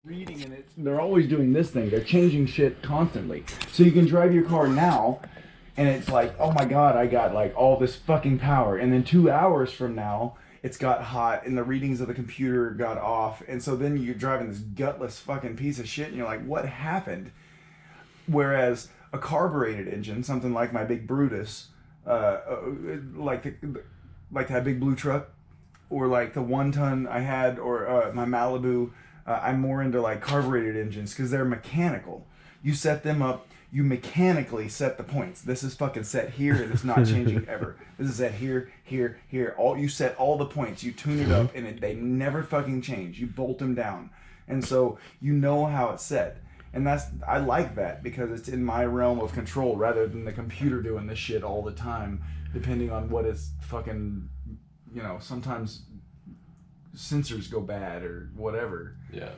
reading and they're always doing this thing. They're changing shit constantly. So you can drive your car now and it's like, oh my god, I got like all this fucking power. And then 2 hours from now, it's got hot and the readings of the computer got off. And so then you're driving this gutless fucking piece of shit and you're like, what happened? Whereas a carbureted engine, something like my big Brutus, like that big blue truck, or like the 1-ton I had, or my Malibu, I'm more into like carbureted engines because they're mechanical. You set them up, you mechanically set the points. This is fucking set here and it's not changing ever. This is set here, here, here. You set all the points, you tune it up, and they never fucking change. You bolt them down, and so you know how it's set. And I like that because it's in my realm of control rather than the computer doing this shit all the time, depending on what is fucking, sometimes sensors go bad or whatever. Yeah.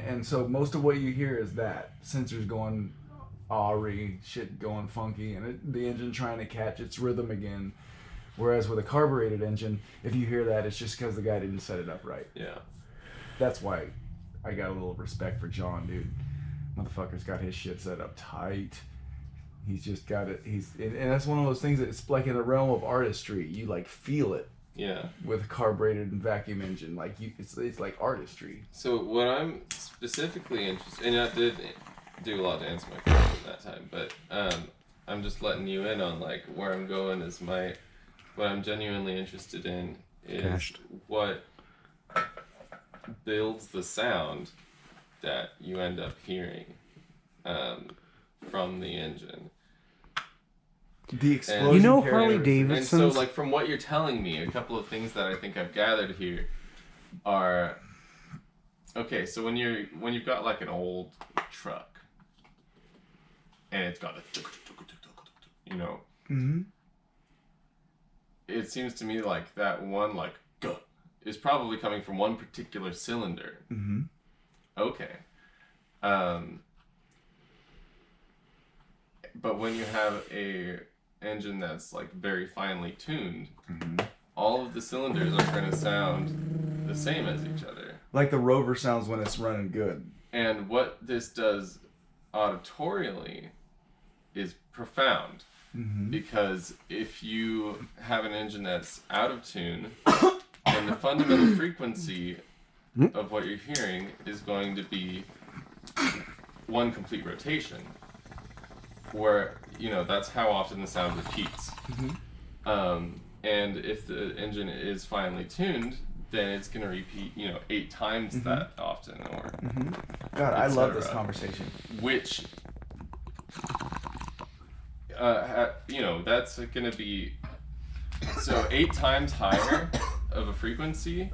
And so most of what you hear is that sensors going awry, shit going funky, and the engine trying to catch its rhythm again. Whereas with a carbureted engine, if you hear that, it's just because the guy didn't set it up right. Yeah. That's why I got a little respect for John, dude. Motherfucker's got his shit set up tight. He's just got it. And that's one of those things that it's like in the realm of artistry. You like feel it. Yeah. With a carbureted and vacuum engine, like it's like artistry. So what I'm specifically interested, and I did do a lot to answer my question that time, but I'm just letting you in on like where I'm going is what I'm genuinely interested in is what builds the sound that you end up hearing from the engine. The explosion. Harley Davidson. And so, like, from what you're telling me, a couple of things that I think I've gathered here are okay. So when you've got like an old truck, and it's got a, mm-hmm. It seems to me like that one is probably coming from one particular cylinder. Mm-hmm. Okay. But when you have a engine that's like very finely tuned, mm-hmm. all of the cylinders are going to sound the same as each other. Like the Rover sounds when it's running good. And what this does auditorially is profound. Mm-hmm. Because if you have an engine that's out of tune, then the fundamental frequency of what you're hearing is going to be one complete rotation, where that's how often the sound repeats. Mm-hmm. And if the engine is finely tuned, then it's going to repeat 8 times mm-hmm. that often, or mm-hmm. God, I love this conversation. Which that's going to be 8 times higher of a frequency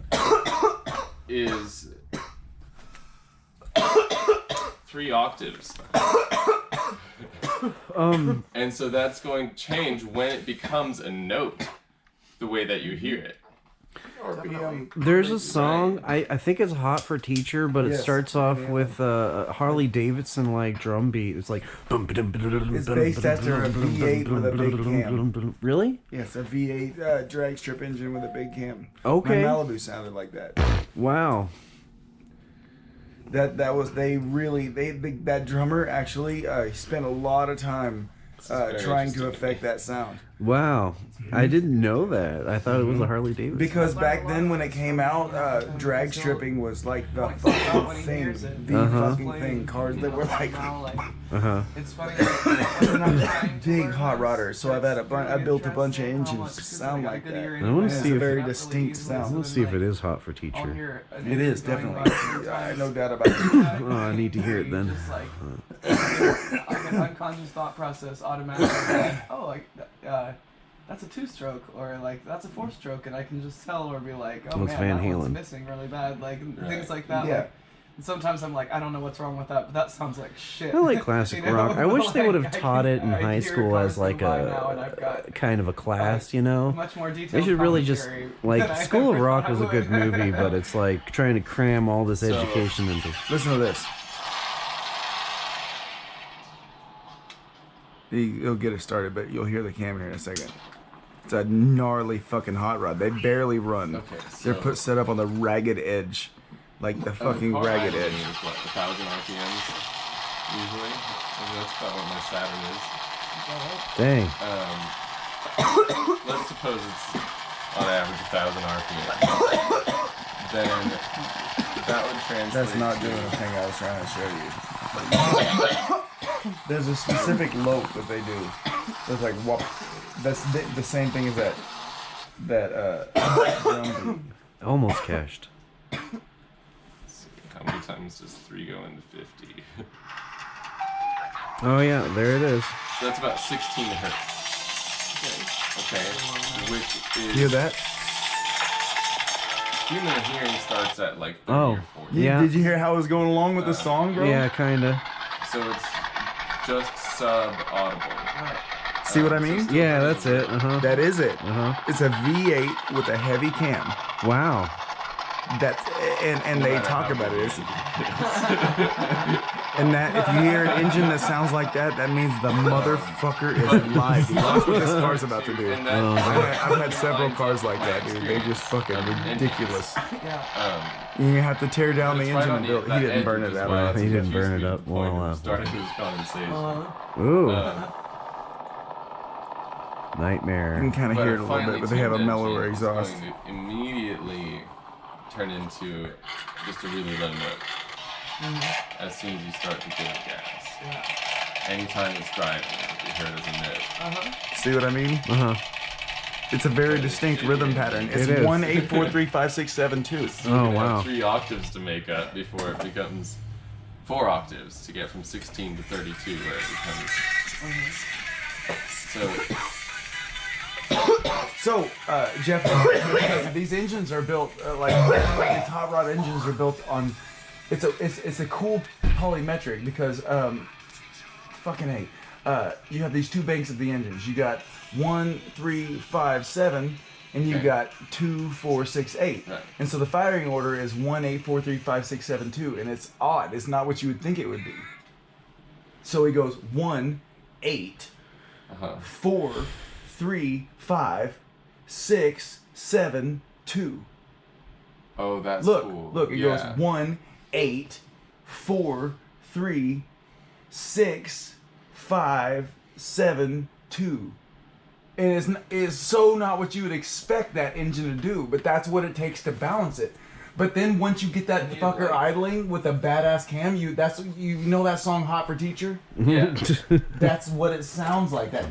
is 3 octaves. And so that's going to change when it becomes a note, the way that you hear it. There's a song, I think it's Hot for Teacher, but it starts off with Harley Davidson like drum beat. It's like it's based after a V8 with a big cam. Really? Yes, a V8 drag strip engine with a big cam. Okay. My Malibu sounded like that. Wow. That was that drummer actually spent a lot of time trying to affect that sound. Wow. I didn't know that. I thought it was a Harley Davidson. Because back then when it came out, drag stripping was like the fucking thing. The fucking thing. Cars that were like It's funny. big hot rodders. So I built a bunch of engines to sound like that. I want to see a very distinct sound. Let's see if it is Hot for Teacher. It is, definitely. No doubt about it. Oh, I need to hear it then. Like an unconscious thought process automatically that's a 2-stroke, or like that's a 4-stroke, and I can just tell or be like, oh What's man, Van that Halen? one's missing really bad, like things like that. Yeah. Like, and sometimes I'm like, I don't know what's wrong with that, but that sounds like shit. I like classic rock. I wish they would have taught it in high school as like a kind of a class, Much more They detailed should really just School of Rock was a good movie, but it's like trying to cram all this education into. Listen to this. You'll get it started, but you'll hear the cam here in a second. It's a gnarly fucking hot rod. They barely run. Okay, so They're set up on the ragged edge like the fucking car ragged idling edge. is what, 1,000 RPMs usually. And that's about what my Saturn is. Dang. Let's suppose it's on average 1,000 RPM. Then that would translate. That's not to, doing the thing I was trying to show you. There's a specific lope that they do. There's like whoop. That's the same thing as that drum beat. Almost cashed. How many times does 3 go into 50? Oh yeah, there it is. So that's about 16 hertz. Okay. Which is. You hear that? Human hearing starts at like 30 Oh. or 40. Yeah. Did you hear how it was going along with the song, bro? Yeah, kinda. So it's just sub-audible. See what I So mean? still Yeah, pretty that's it. Uh-huh. That is it. Uh-huh. It's a V8 with a heavy cam. Wow. That's and they matter talk how about it. big It's, and that if you hear an engine that sounds like that, that means the motherfucker is live. Dude. That's what this car's about to do. And that, I've had several cars like that, dude. They're just fucking ridiculous. You have to tear down the it's engine right on and the- build. He that didn't edge burn is it that why way. it's He a didn't burn it confusing up. point Well, of starting his condensation. Ooh. You Nightmare. can kind of hear it a little finely bit, but they have a tuned mellower engine is exhaust. going to immediately turn into just a really low note as soon as you start to give it gas. Anytime it's driving, you hear it as a note. See what I mean? Uh-huh. It's a very distinct rhythm pattern. It's It is. 1 8 4 3 5 6 7 2. Oh, You have wow. 3 octaves to make up before it becomes 4 octaves to get from 16 to 32 where it becomes. So, Jeff, these engines are built like these hot rod engines are built on. It's a cool polymetric because fucking A. You have these 2 banks of the engines. You got 1, 3, 5, 7, and you got 2, 4, 6, 8. Right. And so the firing order is 1, 8, 4, 3, 5, 6, 7, 2, and it's odd. It's not what you would think it would be. So he goes 1, 8, 4, 3, 5, 6, 7, 2. Oh, that's Look, cool. look, it Yeah. goes 1, 8, 4, 3, 6, 5, 7, 2. And it's so not what you would expect that engine to do, but that's what it takes to balance it. But then once you get that fucker idling with a badass cam, you know that song "Hot for Teacher"? Yeah. That's what it sounds like. That.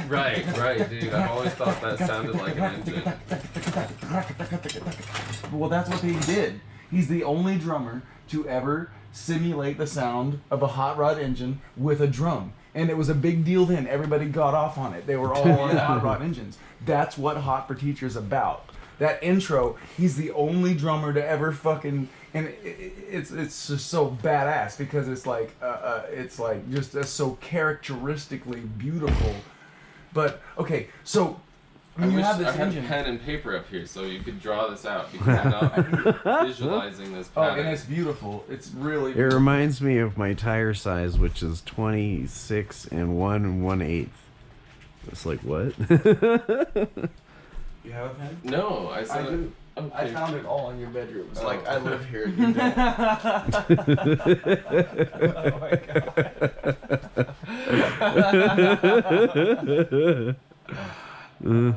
Right, dude. I've always thought that sounded like an engine. Well, that's what he did. He's the only drummer to ever simulate the sound of a hot rod engine with a drum. And it was a big deal then. Everybody got off on it. They were all on hot rod engines. That's what Hot for Teacher's about. That intro, he's the only drummer to ever fucking, and it's just so badass because it's like just so characteristically beautiful. But okay, so I when you wish have this I had engine, a pen and paper up here so you could draw this out because I'm not visualizing this oh, pattern. and it's beautiful. It's really. It reminds me of my tire size, which is 26 and 1 1/8. It's like, what? You have a pen? No, I said I do. Okay. I found it all in your bedroom. It's Oh. like I live here. You don't. Oh my god.